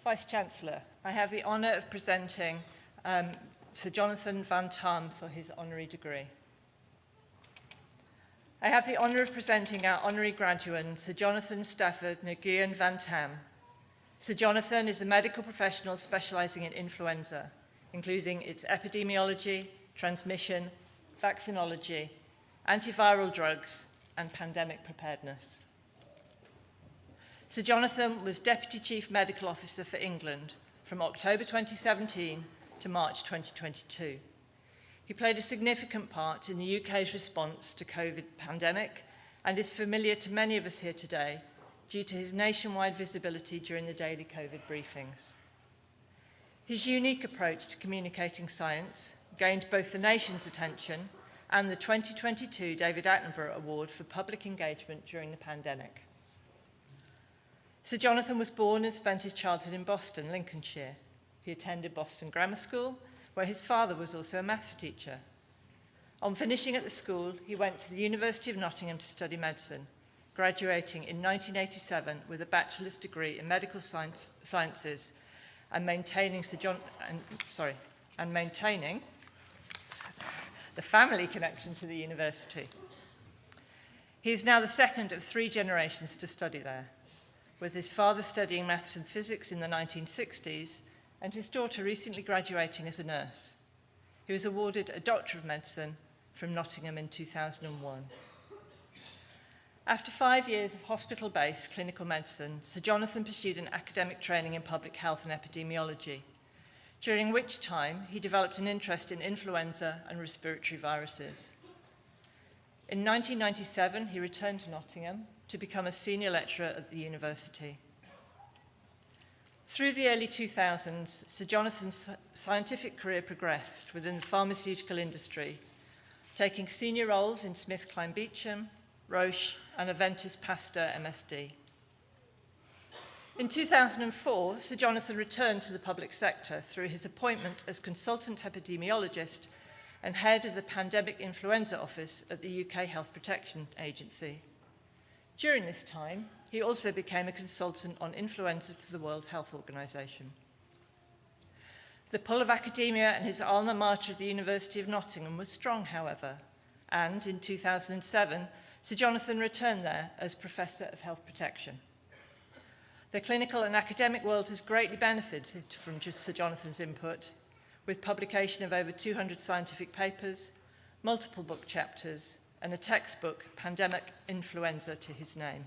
Vice-Chancellor, I have the honour of presenting Sir Jonathan Van-Tam for his honorary degree. I have the honour of presenting our honorary graduate, Sir Jonathan Stafford Nguyen Van-Tam. Sir Jonathan is a medical professional specialising in influenza, including its epidemiology, transmission, vaccinology, antiviral drugs, and pandemic preparedness. Sir Jonathan was Deputy Chief Medical Officer for England from October 2017 to March 2022. He played a significant part in the UK's response to COVID pandemic and is familiar to many of us here today due to his nationwide visibility during the daily COVID briefings. His unique approach to communicating science gained both the nation's attention and the 2022 David Attenborough Award for Public Engagement during the pandemic. Sir Jonathan was born and spent his childhood in Boston, Lincolnshire. He attended Boston Grammar School, where his father was also a maths teacher. On finishing at the school, he went to the University of Nottingham to study medicine, graduating in 1987 with a bachelor's degree in medical sciences and maintaining the family connection to the university. He is now the second of 3 generations to study there, with his father studying maths and physics in the 1960s and his daughter recently graduating as a nurse. He was awarded a Doctor of Medicine from Nottingham in 2001. After 5 years of hospital-based clinical medicine, Sir Jonathan pursued an academic training in public health and epidemiology, during which time he developed an interest in influenza and respiratory viruses. In 1997, he returned to Nottingham to become a senior lecturer at the university. Through the early 2000s, Sir Jonathan's scientific career progressed within the pharmaceutical industry, taking senior roles in SmithKline Beecham, Roche, and Aventis Pasteur MSD. In 2004, Sir Jonathan returned to the public sector through his appointment as consultant epidemiologist and head of the Pandemic Influenza Office at the UK Health Protection Agency. During this time, he also became a consultant on influenza to the World Health Organization. The pull of academia and his alma mater of the University of Nottingham was strong, however, and in 2007, Sir Jonathan returned there as Professor of Health Protection. The clinical and academic world has greatly benefited from Sir Jonathan's input, with publication of over 200 scientific papers, multiple book chapters, and a textbook, Pandemic Influenza, to his name.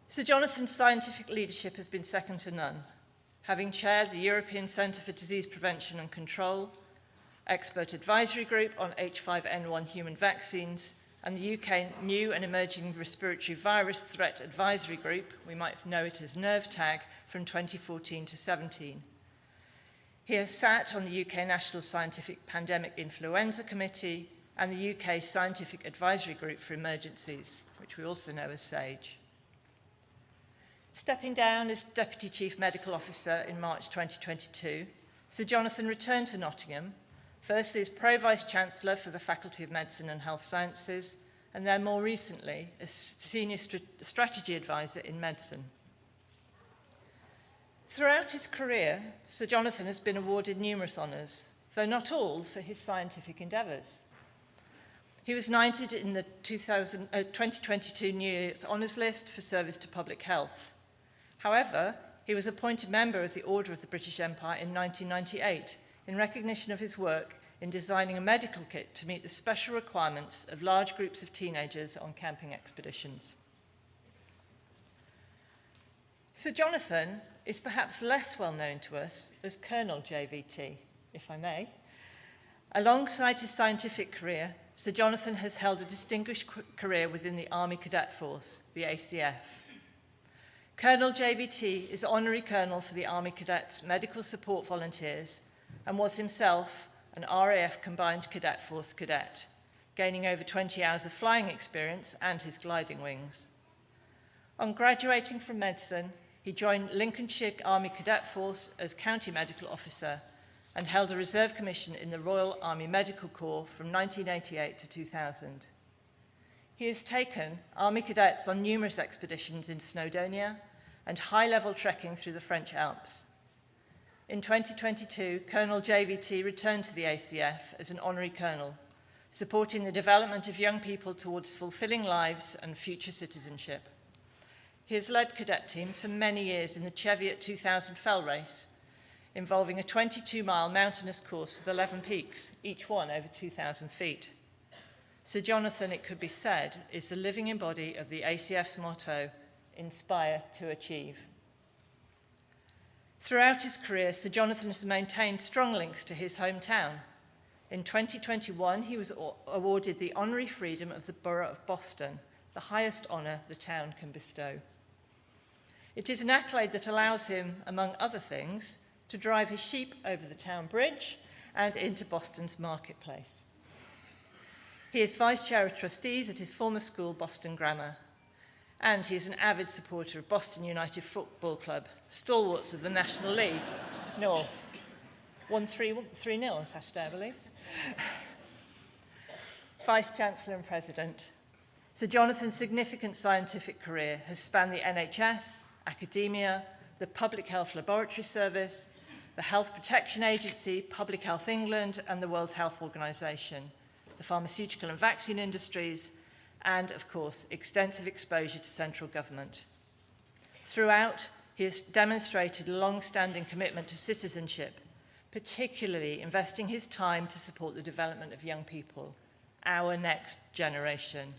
Sir Jonathan's scientific leadership has been second to none, having chaired the European Centre for Disease Prevention and Control, Expert Advisory Group on H5N1 human vaccines, and the UK New and Emerging Respiratory Virus Threat Advisory Group, we might know it as NERVTAG, from 2014 to 17. He has sat on the UK National Scientific Pandemic Influenza Committee and the UK Scientific Advisory Group for Emergencies, which we also know as SAGE. Stepping down as Deputy Chief Medical Officer in March 2022, Sir Jonathan returned to Nottingham, firstly as Pro-Vice-Chancellor for the Faculty of Medicine and Health Sciences, and then more recently as Senior Strategy Advisor in Medicine. Throughout his career, Sir Jonathan has been awarded numerous honours, though not all for his scientific endeavours. He was knighted in the 2022 New Year's Honours List for service to public health. However, he was appointed member of the Order of the British Empire in 1998 in recognition of his work in designing a medical kit to meet the special requirements of large groups of teenagers on camping expeditions. Sir Jonathan is perhaps less well known to us as Colonel JVT, if I may. Alongside his scientific career, Sir Jonathan has held a distinguished career within the Army Cadet Force, the ACF. Colonel JVT is Honorary Colonel for the Army Cadets Medical Support Volunteers and was himself an RAF Combined Cadet Force cadet, gaining over 20 hours of flying experience and his gliding wings. On graduating from medicine, he joined Lincolnshire Army Cadet Force as County Medical Officer and held a reserve commission in the Royal Army Medical Corps from 1988 to 2000. He has taken Army cadets on numerous expeditions in Snowdonia, and high-level trekking through the French Alps. In 2022, Colonel JVT returned to the ACF as an honorary colonel, supporting the development of young people towards fulfilling lives and future citizenship. He has led cadet teams for many years in the Cheviot 2000 fell race, involving a 22-mile mountainous course with 11 peaks, each one over 2,000 feet. Sir Jonathan, it could be said, is the living embodiment of the ACF's motto, inspire to achieve. Throughout his career, Sir Jonathan has maintained strong links to his hometown. In 2021, he was awarded the Honorary Freedom of the Borough of Boston, the highest honour the town can bestow. It is an accolade that allows him, among other things, to drive his sheep over the town bridge and into Boston's marketplace. He is Vice Chair of Trustees at his former school, Boston Grammar, and he is an avid supporter of Boston United Football Club, stalwarts of the National League North. Won 3-0 on Saturday, I believe. Vice-Chancellor and President, Sir Jonathan's significant scientific career has spanned the NHS, academia, the Public Health Laboratory Service, the Health Protection Agency, Public Health England, and the World Health Organization, the pharmaceutical and vaccine industries, and, of course, extensive exposure to central government. Throughout, he has demonstrated a long-standing commitment to citizenship, particularly investing his time to support the development of young people, our next generation.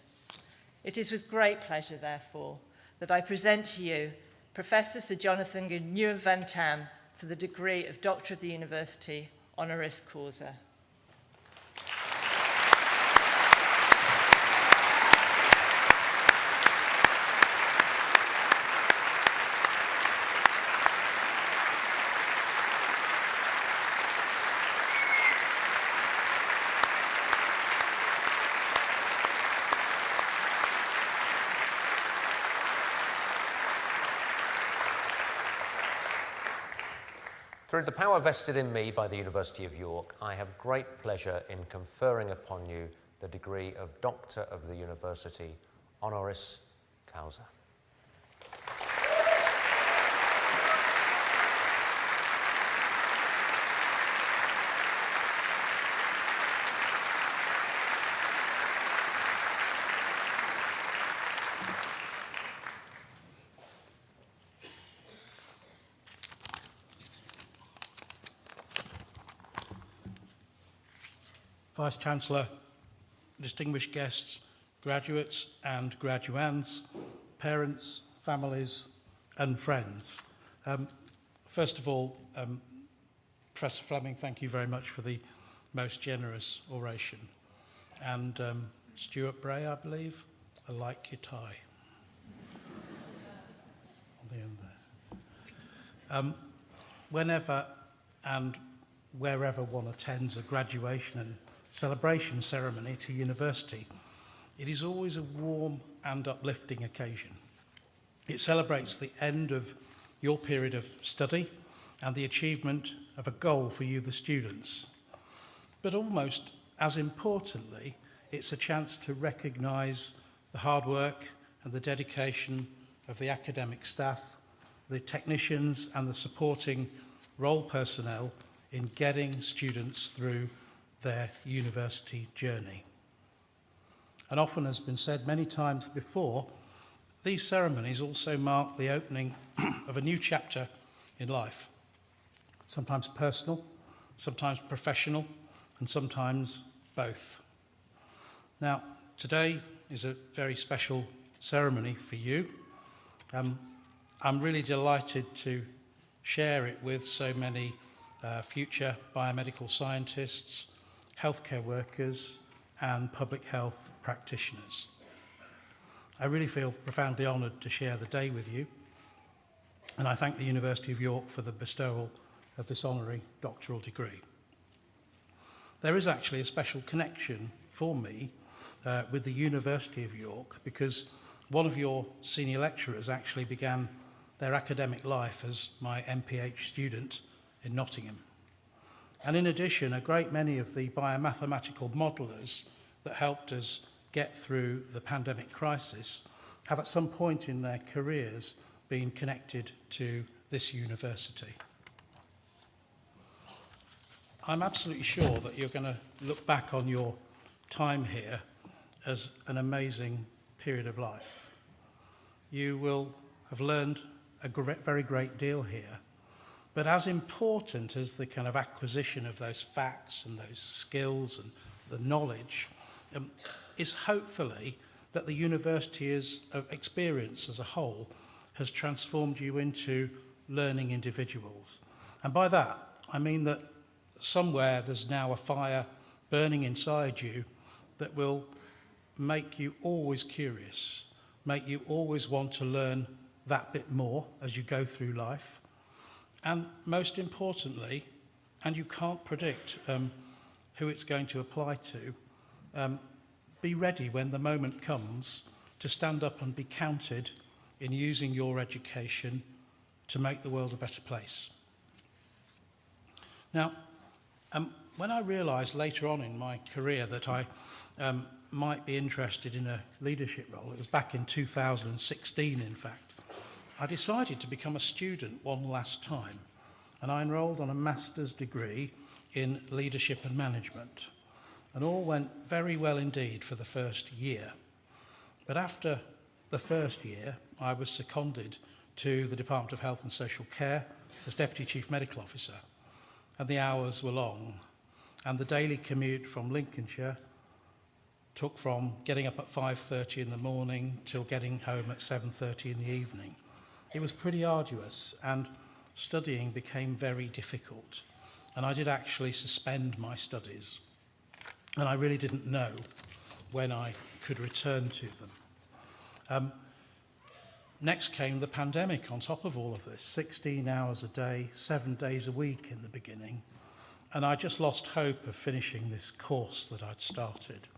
It is with great pleasure, therefore, that I present to you Professor Sir Jonathan Van-Tam for the degree of Doctor of the University, honoris causa. Through the power vested in me by the University of York, I have great pleasure in conferring upon you the degree of Doctor of the University, honoris causa. Vice-Chancellor, distinguished guests, graduates and graduands, parents, families and friends. First of all, Professor Fleming, thank you very much for the most generous oration. And Stuart Bray, I believe, I like your tie. On the end there. Whenever and wherever one attends a graduation and celebration ceremony to university, it is always a warm and uplifting occasion. It celebrates the end of your period of study and the achievement of a goal for you, the students. But almost as importantly, it's a chance to recognise the hard work and the dedication of the academic staff, the technicians and the supporting role personnel in getting students through their university journey. And often, as has been said many times before, these ceremonies also mark the opening of a new chapter in life, sometimes personal, sometimes professional, and sometimes both. Now, today is a very special ceremony for you. I'm really delighted to share it with so many future biomedical scientists, healthcare workers, and public health practitioners. I really feel profoundly honoured to share the day with you, and I thank the University of York for the bestowal of this honorary doctoral degree. There is actually a special connection for me with the University of York, because one of your senior lecturers actually began their academic life as my MPH student in Nottingham. And in addition, a great many of the biomathematical modelers that helped us get through the pandemic crisis have at some point in their careers been connected to this university. I'm absolutely sure that you're going to look back on your time here as an amazing period of life. You will have learned a very great deal here, but as important as the kind of acquisition of those facts and those skills and the knowledge is hopefully that the university's experience as a whole has transformed you into learning individuals. And by that, I mean that somewhere there's now a fire burning inside you that will make you always curious, make you always want to learn that bit more as you go through life. And most importantly, and you can't predict who it's going to apply to, be ready when the moment comes to stand up and be counted in using your education to make the world a better place. Now, when I realised later on in my career that I might be interested in a leadership role, it was back in 2016 in fact, I decided to become a student one last time, and I enrolled on a master's degree in leadership and management, and all went very well indeed for the first year. But after the first year, I was seconded to the Department of Health and Social Care as Deputy Chief Medical Officer, and the hours were long, and the daily commute from Lincolnshire took from getting up at 5:30 in the morning till getting home at 7:30 in the evening. It was pretty arduous, and studying became very difficult, and I did actually suspend my studies, and I really didn't know when I could return to them. Next came the pandemic on top of all of this, 16 hours a day, 7 days a week in the beginning, and I just lost hope of finishing this course that I'd started.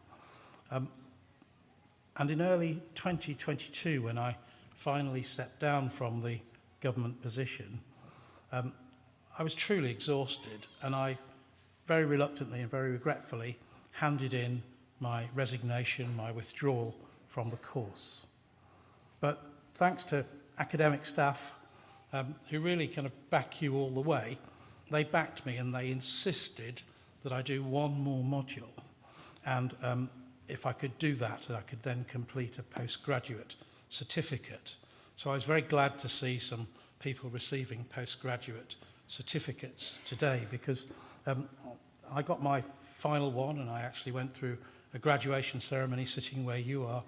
And in early 2022, when I finally stepped down from the government position, I was truly exhausted, and I very reluctantly and very regretfully handed in my resignation, my withdrawal from the course. But thanks to academic staff who really kind of back you all the way, they backed me and they insisted that I do one more module. And if I could do that, I could then complete a postgraduate certificate. So I was very glad to see some people receiving postgraduate certificates today, because I got my final one, and I actually went through a graduation ceremony sitting where you are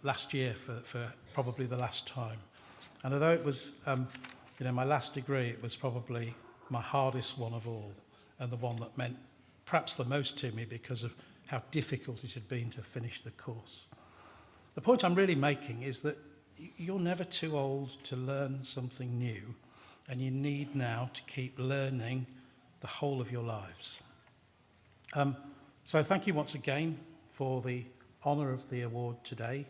last year for probably the last time. And although it was my last degree, it was probably my hardest one of all, and the one that meant perhaps the most to me because of how difficult it had been to finish the course. The point I'm really making is that you're never too old to learn something new, and you need now to keep learning the whole of your lives. So thank you once again for the honour of the award today.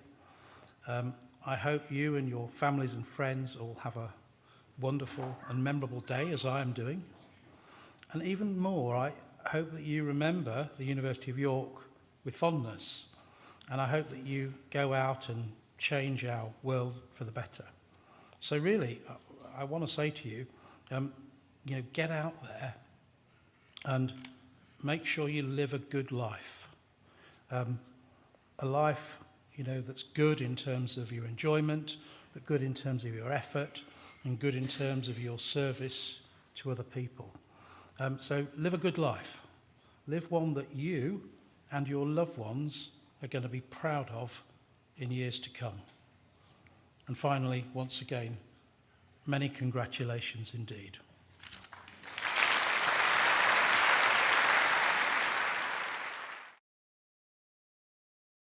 I hope you and your families and friends all have a wonderful and memorable day, as I am doing. And even more, I hope that you remember the University of York with fondness, and I hope that you go out and change our world for the better. So really, I want to say to you, get out there and make sure you live a good life. A life, that's good in terms of your enjoyment, but good in terms of your effort, and good in terms of your service to other people. So live a good life. Live one that you and your loved ones are going to be proud of in years to come. And finally, once again, many congratulations indeed.